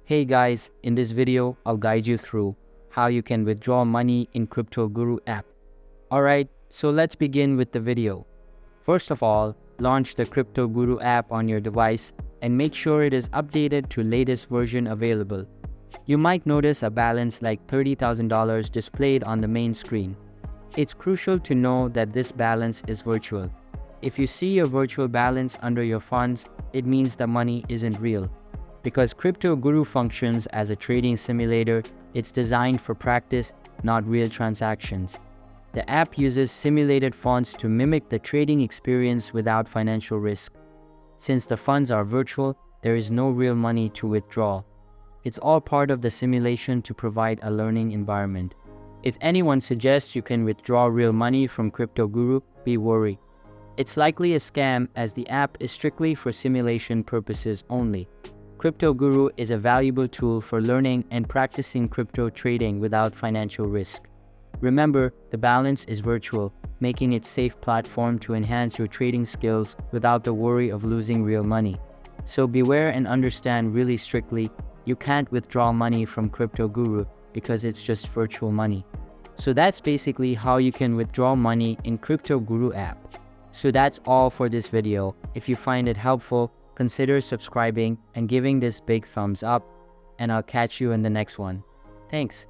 Hey guys, in this video, I'll guide you through how you can withdraw money in CryptoGuru app. Alright, so let's begin with the video. First of all, launch the CryptoGuru app on your device and make sure it is updated to latest version available. You might notice a balance like $30,000 displayed on the main screen. It's crucial to know that this balance is virtual. If you see your virtual balance under your funds, it means the money isn't real. Because CryptoGuru functions as a trading simulator, it's designed for practice, not real transactions. The app uses simulated funds to mimic the trading experience without financial risk. Since the funds are virtual, there is no real money to withdraw. It's all part of the simulation to provide a learning environment. If anyone suggests you can withdraw real money from CryptoGuru, be worried. It's likely a scam as the app is strictly for simulation purposes only. CryptoGuru is a valuable tool for learning and practicing crypto trading without financial risk. Remember, the balance is virtual, making it a safe platform to enhance your trading skills without the worry of losing real money. So beware and understand really strictly, you can't withdraw money from CryptoGuru because it's just virtual money. So that's basically how you can withdraw money in CryptoGuru app. So that's all for this video. If you find it helpful, consider subscribing and giving this big thumbs up, and I'll catch you in the next one. Thanks.